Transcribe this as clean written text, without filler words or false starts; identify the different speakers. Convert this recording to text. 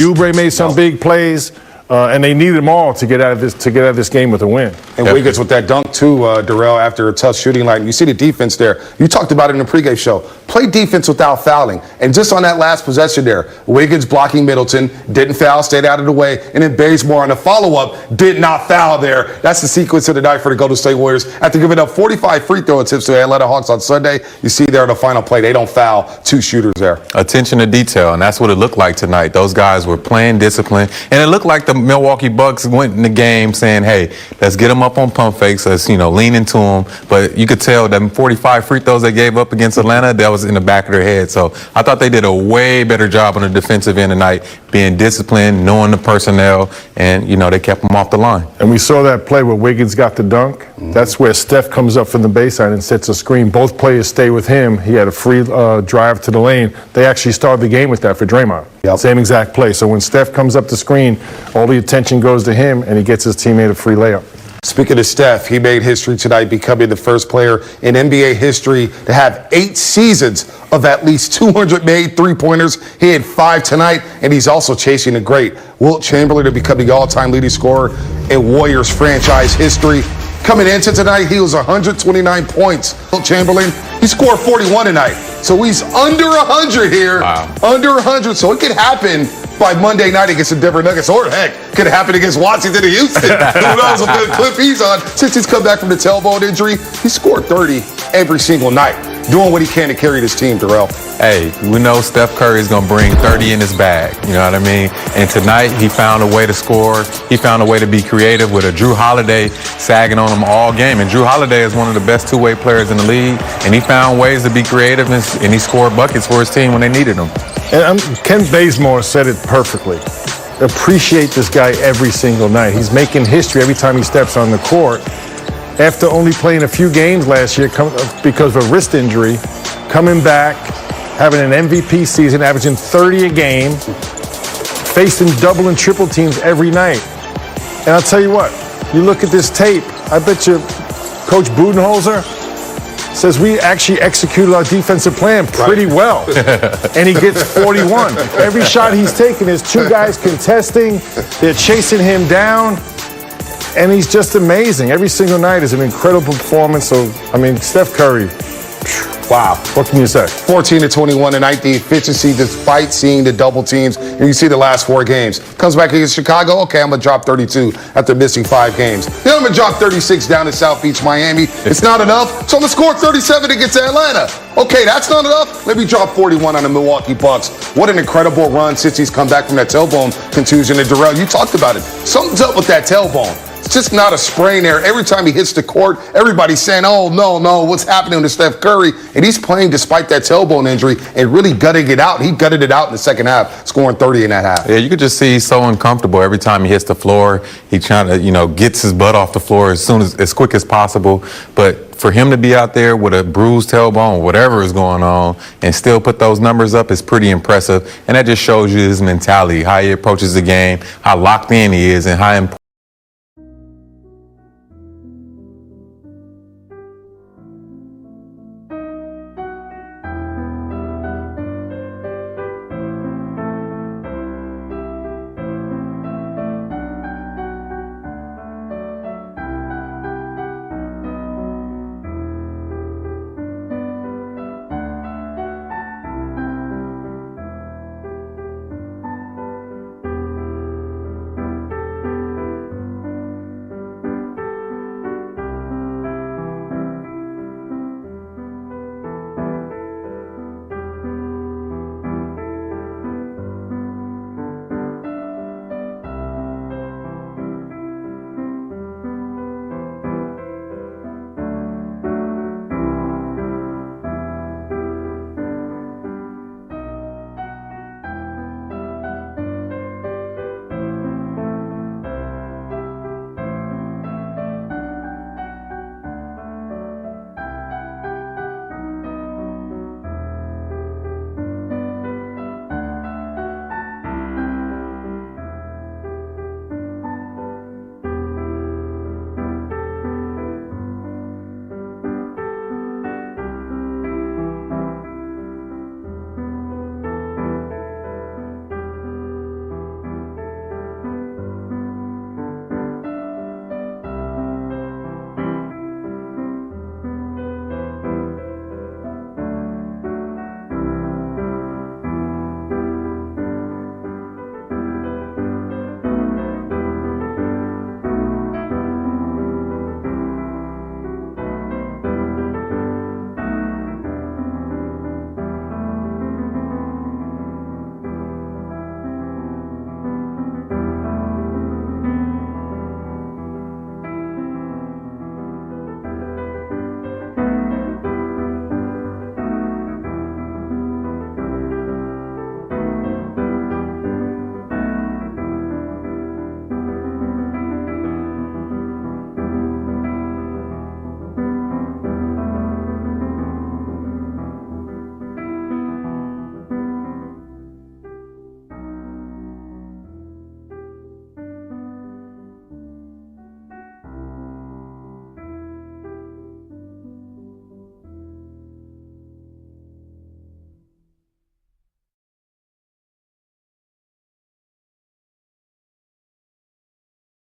Speaker 1: Oubre made some big plays, and they needed them all to get out of this game with a win.
Speaker 2: And Wiggins with that dunk too, Darrell, after a tough shooting night. You see the defense there. You talked about it in the pregame show. Play defense without fouling. And just on that last possession there, Wiggins blocking Middleton, didn't foul, stayed out of the way, and then Bazemore on the follow-up did not foul there. That's the sequence of the night for the Golden State Warriors. After giving up 45 free throw attempts to the Atlanta Hawks on Sunday, you see there in the final play, they don't foul two shooters there.
Speaker 3: Attention to detail, and that's what it looked like tonight. Those guys were playing discipline, and it looked like the Milwaukee Bucks went in the game saying, hey, let's get them up on pump fakes, let's, lean into them. But you could tell them 45 free throws they gave up against Atlanta, that was in the back of their head. So I thought they did a way better job on the defensive end tonight, being disciplined, knowing the personnel, and, they kept them off the line.
Speaker 1: And we saw that play where Wiggins got the dunk. That's where Steph comes up from the baseline and sets a screen. Both players stay with him. He had a free drive to the lane. They actually started the game with that for Draymond.
Speaker 2: Yep.
Speaker 1: Same exact play. So when Steph comes up the screen, all the attention goes to him, and he gets his teammate a free layup.
Speaker 2: Speaking of Steph, he made history tonight, becoming the first player in NBA history to have 8 seasons of at least 200 made three-pointers. He had 5 tonight, and he's also chasing the great Wilt Chamberlain to become the all-time leading scorer in Warriors franchise history. Coming into tonight, he was 129 points. Wilt Chamberlain, he scored 41 tonight. So he's under 100 here.
Speaker 3: Wow.
Speaker 2: Under 100. So it could happen by Monday night against the Denver Nuggets, or heck, could happen against Washington and Houston. Who knows what good clip he's on. Since he's come back from the tailbone injury, he scored 30 every single night, doing what he can to carry this team, Darrell.
Speaker 3: Hey, we know Steph Curry is going to bring 30 in his bag, you know what I mean? And tonight, he found a way to score. He found a way to be creative with a Drew Holiday sagging on him all game. And Drew Holiday is one of the best two-way players in the league, and he found ways to be creative, and he scored buckets for his team when they needed them.
Speaker 1: And Ken Bazemore said it perfectly. Appreciate this guy every single night. He's making history every time he steps on the court. After only playing a few games last year because of a wrist injury, coming back, having an MVP season, averaging 30 a game, facing double and triple teams every night. And I'll tell you what, you look at this tape, I bet you Coach Budenholzer says we actually executed our defensive plan pretty well. And he gets 41. Every shot he's taking is 2 guys contesting, they're chasing him down, and he's just amazing. Every single night is an incredible performance. So, Steph Curry, wow, what can you say?
Speaker 2: 14 to 21 tonight, the efficiency despite seeing the double teams. And you see the last 4 games. Comes back against Chicago, okay, I'm going to drop 32 after missing 5 games. Then I'm going to drop 36 down in South Beach, Miami. It's not enough, so I'm going to score 37 against Atlanta. Okay, that's not enough. Let me drop 41 on the Milwaukee Bucks. What an incredible run since he's come back from that tailbone contusion. And Darrell, you talked about it. Something's up with that tailbone. It's just not a sprain there. Every time he hits the court, everybody's saying, oh, no, what's happening to Steph Curry? And he's playing despite that tailbone injury and really gutting it out. He gutted it out in the second half, scoring 30 in that half.
Speaker 3: Yeah, you could just see he's so uncomfortable every time he hits the floor. He trying to, gets his butt off the floor as quick as possible. But for him to be out there with a bruised tailbone, whatever is going on, and still put those numbers up is pretty impressive. And that just shows you his mentality, how he approaches the game, how locked in he is, and how important